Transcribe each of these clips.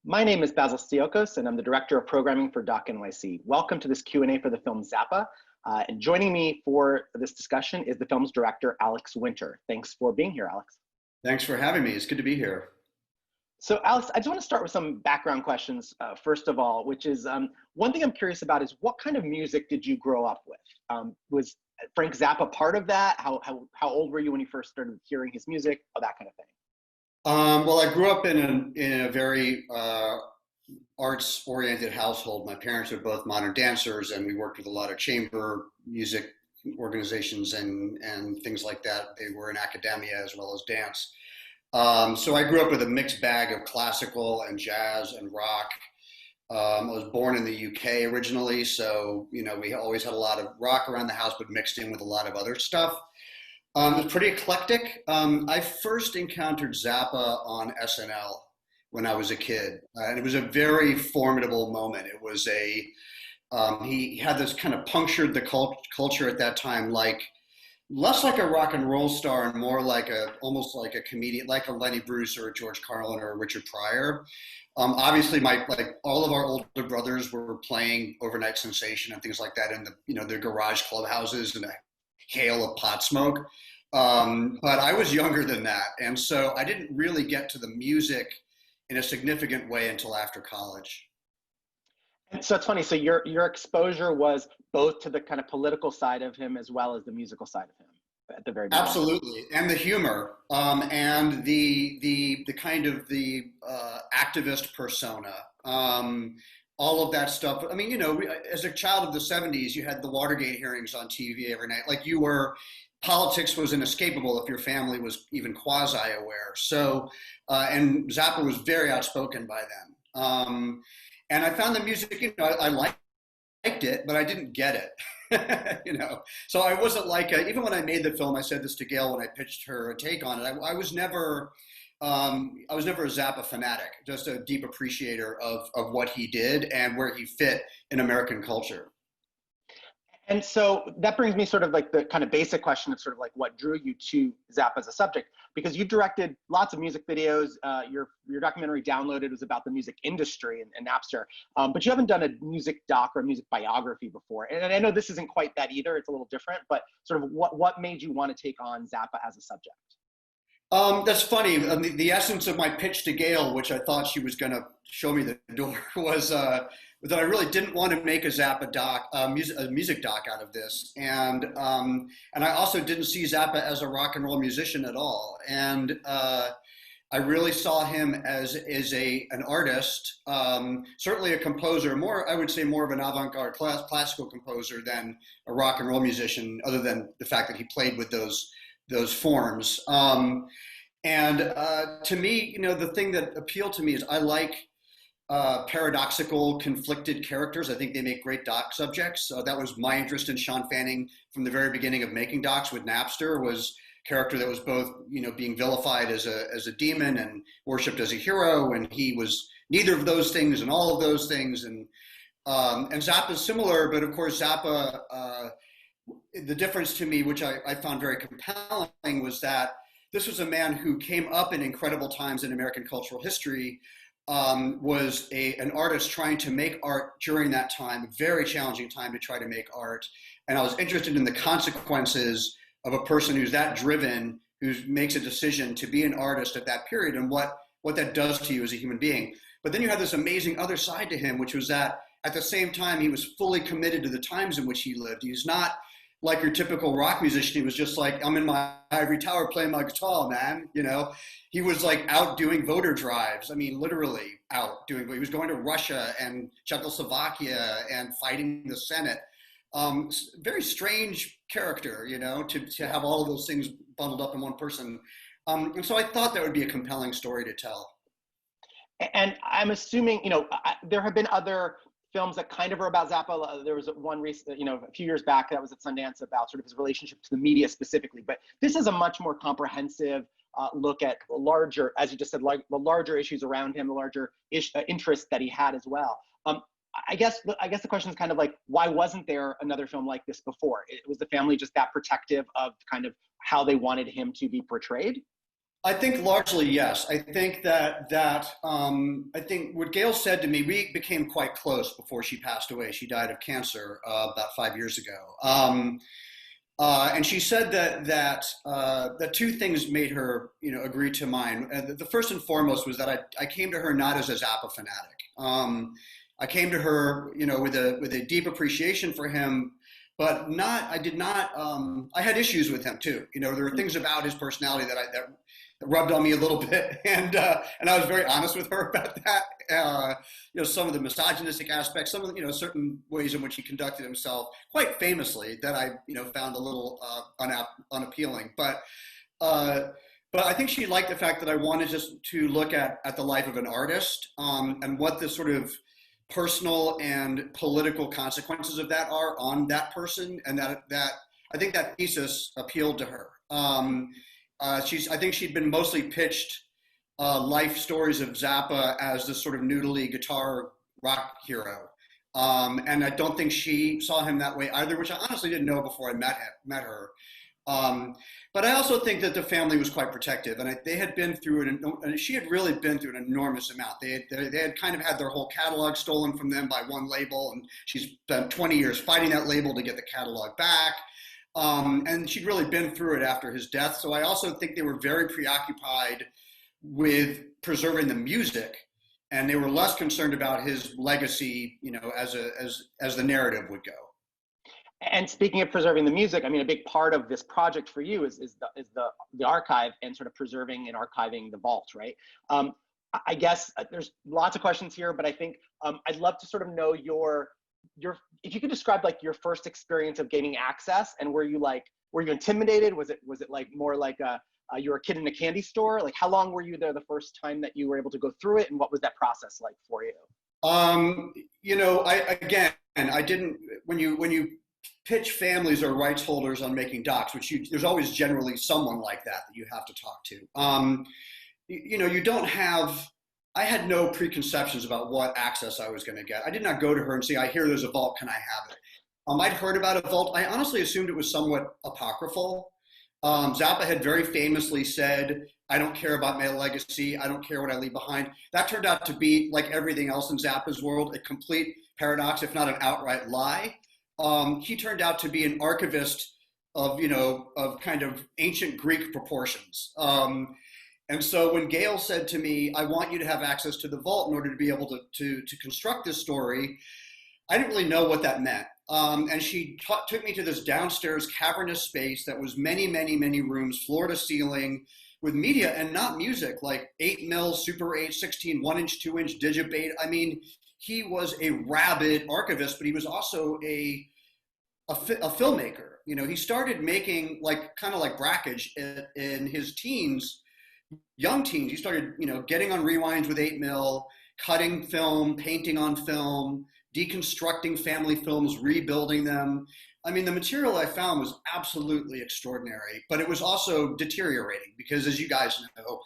My name is Basil Stiokos, and I'm the Director of Programming for Doc NYC. Welcome to this Q&A for the film Zappa. And joining me for this discussion is the film's director, Alex Winter. Thanks for being here, Alex. Thanks for having me. It's good to be here. So Alex, I just want to start with some background questions, first of all, which is one thing I'm curious about is what kind of music did you grow up with? Was Frank Zappa part of that? How old were you when you first started hearing his music? That kind of thing. Well, I grew up in a very arts-oriented household. My parents are both modern dancers, and we worked with a lot of chamber music organizations and things like that. They were in academia as well as dance. So I grew up with a mixed bag of classical and jazz and rock. I was born in the UK originally, so we always had a lot of rock around the house, but mixed in with a lot of other stuff. It was pretty eclectic. I first encountered Zappa on SNL when I was a kid, and it was a very formidable moment. It was he had this kind of punctured the culture at that time, like less like a rock and roll star and more like almost like a comedian, like a Lenny Bruce or a George Carlin or a Richard Pryor. Obviously, all of our older brothers were playing Overnight Sensation and things like that in the garage clubhouses and a hail of pot smoke. But I was younger than that, and so I didn't really get to the music in a significant way until after college. And so it's funny. So your exposure was both to the kind of political side of him as well as the musical side of him at the very beginning. Absolutely, and the humor, and the kind of the activist persona. All of that stuff. I mean, as a child of the 70s, you had the Watergate hearings on TV every night. Politics was inescapable if your family was even quasi-aware. So, and Zappa was very outspoken by then. And I found the music, I liked it, but I didn't get it. So I wasn't even when I made the film, I said this to Gail when I pitched her a take on it. I was never a Zappa fanatic, just a deep appreciator of what he did and where he fit in American culture. And so that brings me sort of like the kind of basic question of sort of like what drew you to Zappa as a subject, because you directed lots of music videos. Your documentary Downloaded was about the music industry and Napster, but you haven't done a music doc or a music biography before. And I know this isn't quite that either. It's a little different, but sort of what made you want to take on Zappa as a subject? That's funny. The essence of my pitch to Gail, which I thought she was going to show me the door, was that I really didn't want to make a Zappa doc, a music doc out of this, and I also didn't see Zappa as a rock and roll musician at all, and I really saw him as an artist, certainly a composer, I would say more of an avant-garde classical composer than a rock and roll musician, other than the fact that he played with those forms. And to me, the thing that appealed to me is I like paradoxical, conflicted characters. I think they make great doc subjects. That was my interest in Sean Fanning from the very beginning of making docs with Napster, was a character that was both, being vilified as a demon and worshipped as a hero, and he was neither of those things and all of those things. And Zappa's similar, but of course Zappa, the difference to me, which I found very compelling, was that this was a man who came up in incredible times in American cultural history, was an artist trying to make art during that time, a very challenging time to try to make art. And I was interested in the consequences of a person who's that driven, who makes a decision to be an artist at that period, and what that does to you as a human being. But then you have this amazing other side to him, which was that at the same time, he was fully committed to the times in which he lived. He's not like your typical rock musician. He was just like, I'm in my ivory tower playing my guitar, man. He was like out doing voter drives. I mean, literally out doing. He was going to Russia and Czechoslovakia and fighting the Senate. Very strange character, to have all of those things bundled up in one person. And so I thought that would be a compelling story to tell. And I'm assuming, there have been other films that kind of are about Zappa. There was one recent, a few years back that was at Sundance about sort of his relationship to the media specifically. But this is a much more comprehensive look at larger, as you just said, like the larger issues around him, the larger interests that he had as well. I guess the question is kind of like, why wasn't there another film like this before? Was the family just that protective of kind of how they wanted him to be portrayed? I think largely yes. I think I think what Gail said to me, we became quite close before she passed away. She died of cancer about 5 years ago. And she said that two things made her, agree to mine. The first and foremost was that I came to her not as a Zappa fanatic. I came to her, with a deep appreciation for him, but not. I did not. I had issues with him too. There were things about his personality that rubbed on me a little bit, and I was very honest with her about that. Some of the misogynistic aspects, some of the, certain ways in which he conducted himself, quite famously, that I found a little unappealing. But I think she liked the fact that I wanted just to look at the life of an artist, and what the sort of personal and political consequences of that are on that person, and that I think that thesis appealed to her. I think she'd been mostly pitched life stories of Zappa as this sort of noodly guitar rock hero. And I don't think she saw him that way either, which I honestly didn't know before I met her. But I also think that the family was quite protective, and they had been through and she had really been through an enormous amount. They had kind of had their whole catalog stolen from them by one label, and she's spent 20 years fighting that label to get the catalog back. And she'd really been through it after his death. So I also think they were very preoccupied with preserving the music, and they were less concerned about his legacy, as the narrative would go. And speaking of preserving the music, I mean, a big part of this project for you is the archive and sort of preserving and archiving the vault, right? I guess there's lots of questions here, but I think I'd love to sort of know your if you could describe like your first experience of gaining access, and were you intimidated? Was it like more like you were a kid in a candy store? Like, how long were you there the first time that you were able to go through it, and what was that process like for you? I didn't, when you pitch families or rights holders on making docs, there's always generally someone like that you have to talk to. You don't have. I had no preconceptions about what access I was going to get. I did not go to her and say, I hear there's a vault, can I have it? I'd heard about a vault. I honestly assumed it was somewhat apocryphal. Zappa had very famously said, I don't care about my legacy. I don't care what I leave behind. That turned out to be, like everything else in Zappa's world, a complete paradox, if not an outright lie. He turned out to be an archivist of kind of ancient Greek proportions. And so when Gail said to me, I want you to have access to the vault in order to be able to construct this story, I didn't really know what that meant. And she took me to this downstairs cavernous space that was many, many, many rooms, floor to ceiling, with media and not music, like 8mm, Super 8, 16, 1-inch, 2-inch, Digibait. I mean, he was a rabid archivist, but he was also a filmmaker. He started making kind of like Brackage in his teens. Young teens, he started, getting on rewinds with 8mm, cutting film, painting on film, deconstructing family films, rebuilding them. I mean, the material I found was absolutely extraordinary, but it was also deteriorating because, as you guys know,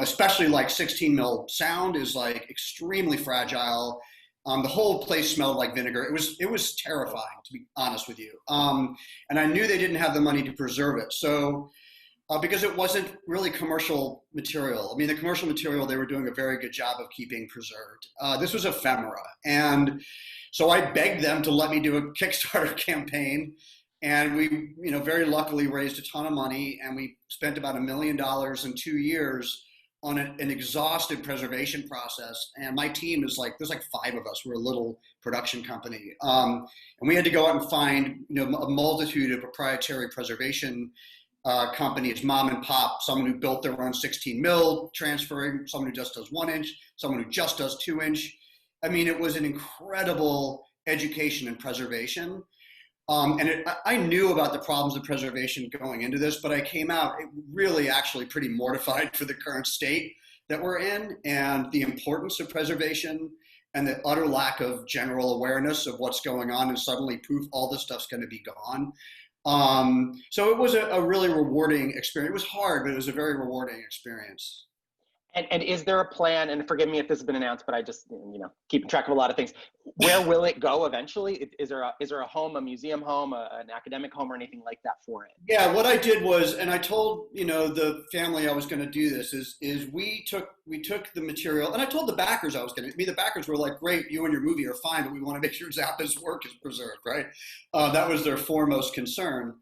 especially like 16mm sound is like extremely fragile. The whole place smelled like vinegar. It was terrifying, to be honest with you. And I knew they didn't have the money to preserve it. So, because it wasn't really commercial material. I mean, the commercial material, they were doing a very good job of keeping preserved. This was ephemera. And so I begged them to let me do a Kickstarter campaign. And we, very luckily raised a ton of money. And we spent about $1 million in 2 years on an exhaustive preservation process. And my team is there's 5 of us. We're a little production company. And we had to go out and find, a multitude of proprietary preservation company. It's mom and pop, someone who built their own 16mm transferring, someone who just does 1-inch, someone who just does 2-inch. I mean, it was an incredible education in preservation. I knew about the problems of preservation going into this, but I came out really actually pretty mortified for the current state that we're in and the importance of preservation and the utter lack of general awareness of what's going on, and suddenly poof, all this stuff's going to be gone. So it was a really rewarding experience. It was hard, but it was a very rewarding experience. And is there a plan, and forgive me if this has been announced, but I just, keeping track of a lot of things. Where will it go eventually? Is there a home, a museum home, an academic home, or anything like that for it? Yeah, what I did was, and I told the family I was going to do this. Is we took the material, and I told the backers I was going to. The backers were like, "Great, you and your movie are fine, but we want to make sure Zappa's work is preserved." Right? That was their foremost concern.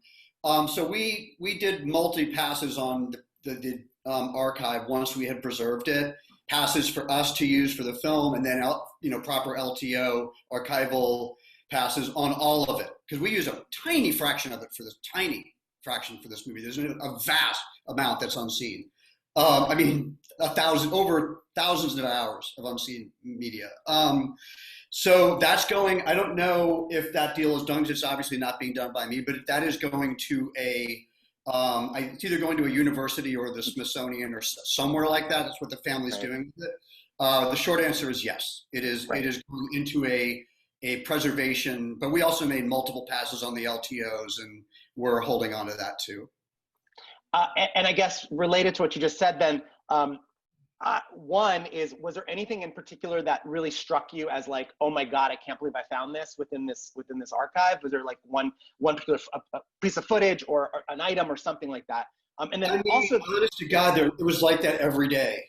So we did multi passes on the archive once we had preserved it. Passes for us to use for the film, and then proper LTO archival passes on all of it, because we use a tiny fraction of it for this movie. There's a vast amount that's unseen. I mean, over thousands of hours of unseen media. So that's going. I don't know if that deal is done, because it's obviously not being done by me, but that is going to it's either going to a university or the Smithsonian or somewhere like that. That's what the family's Right. doing with it. The short answer is yes. It is. Right. It is going into a preservation, but we also made multiple passes on the LTOs, and we're holding on to that too. And I guess related to what you just said, then, one is, was there anything in particular that really struck you as like, oh my God, I can't believe I found this within this archive? Was there like one particular a piece of footage or an item or something like that? And then also, honest to God, it was like that every day.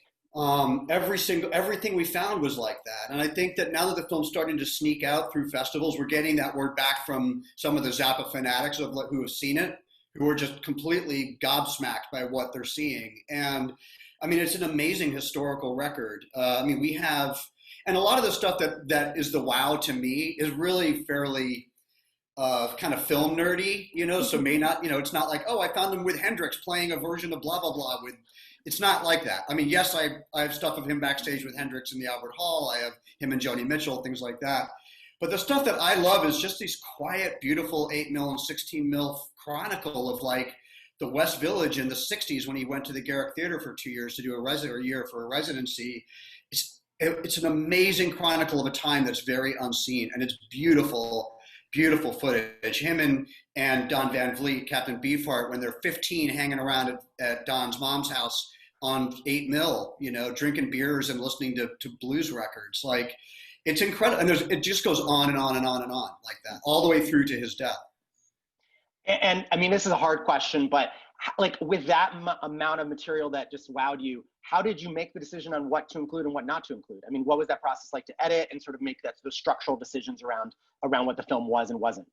Everything we found was like that. And I think that now that the film's starting to sneak out through festivals, we're getting that word back from some of the Zappa fanatics who have seen it, who are just completely gobsmacked by what they're seeing. And I mean, it's an amazing historical record. We have, and a lot of the stuff that is the wow to me is really fairly kind of film nerdy, so may not, it's not like, oh, I found him with Hendrix playing a version of blah, blah, blah. It's not like that. I mean, yes, I have stuff of him backstage with Hendrix in the Albert Hall. I have him and Joni Mitchell, things like that. But the stuff that I love is just these quiet, beautiful 8mm and 16mm chronicle of like the West Village in the 60s when he went to the Garrick Theater for 2 years to do a year for a residency. It's an amazing chronicle of a time that's very unseen, and it's beautiful, beautiful footage. Him and Don Van Vliet, Captain Beefheart, when they're 15 hanging around at Don's mom's house on 8mm, drinking beers and listening to blues records. Like, it's incredible. And it just goes on and on and on and on like that, all the way through to his death. and I mean, this is a hard question, but like with that amount of material that just wowed you, how did you make the decision on what to include and what not to include? I mean, what was that process like to edit and sort of make the structural decisions around what the film was and wasn't?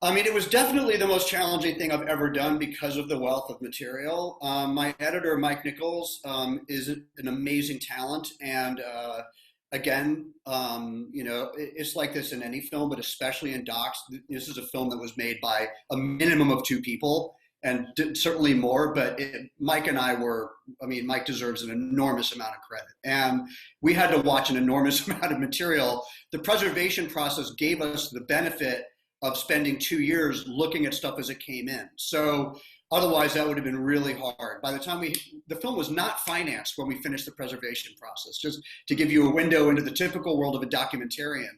I mean, it was definitely the most challenging thing I've ever done because of the wealth of material. My editor, Mike Nichols, is an amazing talent. And again, it's like this in any film, but especially in docs. This is a film that was made by a minimum of 2 people, and certainly more. But Mike and I Mike deserves an enormous amount of credit. And we had to watch an enormous amount of material. The preservation process gave us the benefit of spending 2 years looking at stuff as it came in. So otherwise that would have been really hard. By the time the film was not financed when we finished the preservation process, just to give you a window into the typical world of a documentarian.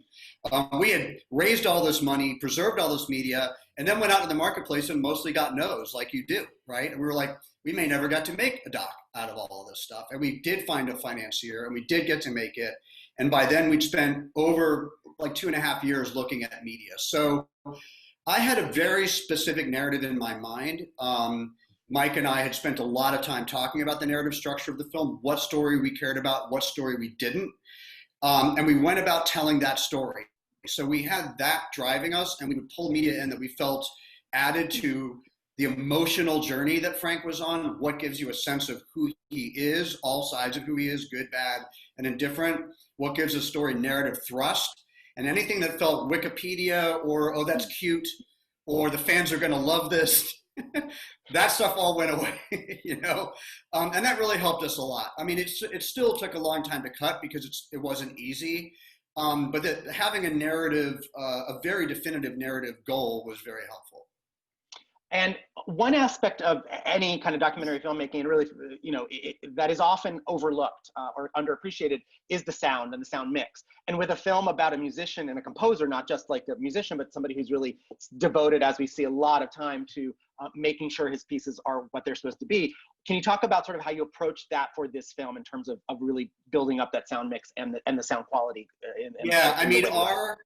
We had raised all this money, preserved all this media, and then went out in the marketplace and mostly got no's like you do, right? And we were like, we may never get to make a doc out of all of this stuff. And we did find a financier, and we did get to make it. And by then we'd spent over like 2.5 years looking at media. So I had a very specific narrative in my mind. Mike and I had spent a lot of time talking about the narrative structure of the film, what story we cared about, what story we didn't. And we went about telling that story. So we had that driving us, and we would pull media in that we felt added to the emotional journey that Frank was on, what gives you a sense of who he is, all sides of who he is, good, bad, and indifferent, what gives a story narrative thrust, and anything that felt Wikipedia or, oh, that's cute, or the fans are going to love this, that stuff all went away, and that really helped us a lot. I mean, it still took a long time to cut because it wasn't easy, but having a narrative, a very definitive narrative goal was very helpful. And one aspect of any kind of documentary filmmaking, and really, that is often overlooked or underappreciated, is the sound and the sound mix. And with a film about a musician and a composer, not just like a musician, but somebody who's really devoted, as we see a lot of time, to making sure his pieces are what they're supposed to be. Can you talk about sort of how you approach that for this film in terms of really building up that sound mix and the sound quality? I mean, our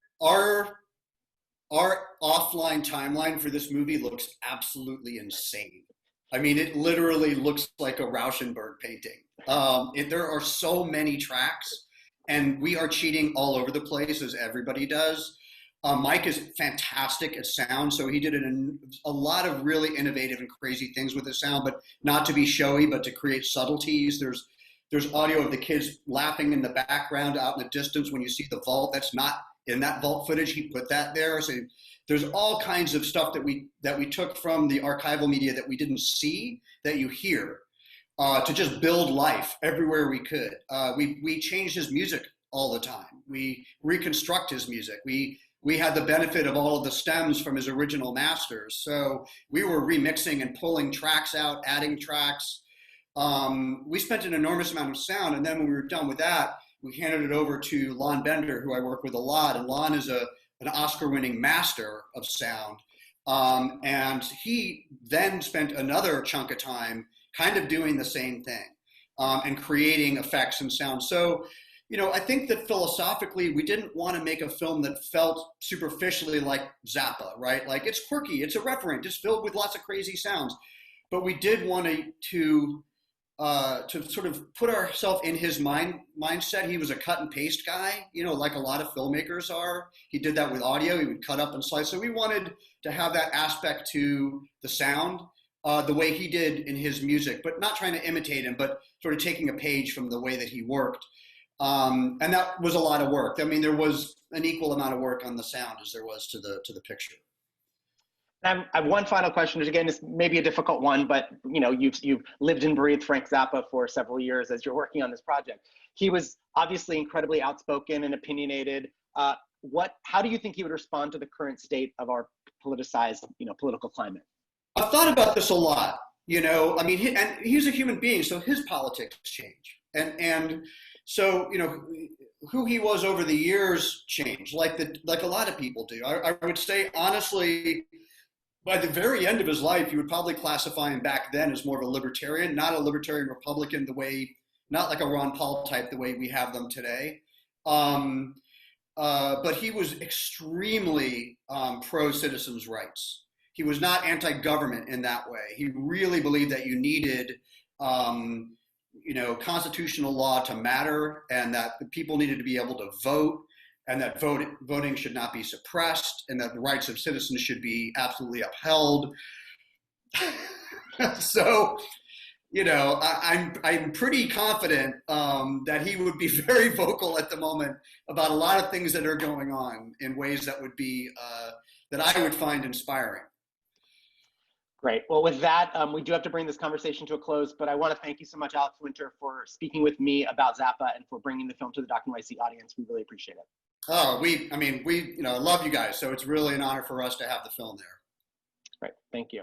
offline timeline for this movie looks absolutely insane. I mean, it literally looks like a Rauschenberg painting. There are so many tracks, and we are cheating all over the place, as everybody does. Mike is fantastic at sound, so he did a lot of really innovative and crazy things with the sound, but not to be showy, but to create subtleties. There's audio of the kids laughing in the background out in the distance when you see the vault. That's not in that vault footage. He put that there. So there's all kinds of stuff that we took from the archival media that we didn't see, that you hear, to just build life everywhere we could. We changed his music all the time. We reconstruct his music. We had the benefit of all of the stems from his original masters. So we were remixing and pulling tracks out, adding tracks. We spent an enormous amount of sound. And then when we were done with that, we handed it over to Lon Bender, who I work with a lot. And Lon is an Oscar-winning master of sound. And he then spent another chunk of time kind of doing the same thing, and creating effects and sound. So, I think that philosophically, we didn't want to make a film that felt superficially like Zappa, right? Like, it's quirky, it's irreverent, it's filled with lots of crazy sounds. But we did want to sort of put ourselves in his mindset. He was a cut and paste guy, like a lot of filmmakers are. He did that with audio. He would cut up and slice. So we wanted to have that aspect to the sound, the way he did in his music, but not trying to imitate him, but sort of taking a page from the way that he worked. And that was a lot of work. I mean, there was an equal amount of work on the sound as there was to the picture. I have one final question, which again is maybe a difficult one, but you've lived and breathed Frank Zappa for several years as you're working on this project. He was obviously incredibly outspoken and opinionated. How do you think he would respond to the current state of our politicized, political climate? I've thought about this a lot. I mean, and he's a human being, so his politics change, and so who he was over the years changed, like a lot of people do. I would say honestly, by the very end of his life, you would probably classify him back then as more of a libertarian, not a libertarian Republican not like a Ron Paul type the way we have them today. But he was extremely pro citizens' rights. He was not anti-government in that way. He really believed that you needed, constitutional law to matter, and that the people needed to be able to vote, and that voting should not be suppressed, and that the rights of citizens should be absolutely upheld. So, I'm pretty confident that he would be very vocal at the moment about a lot of things that are going on in ways that would be that I would find inspiring. Great. Well, with that, we do have to bring this conversation to a close, but I want to thank you so much, Alex Winter, for speaking with me about Zappa and for bringing the film to the Doc NYC audience. We really appreciate it. Oh, we love you guys, so it's really an honor for us to have the film there. Great. Thank you.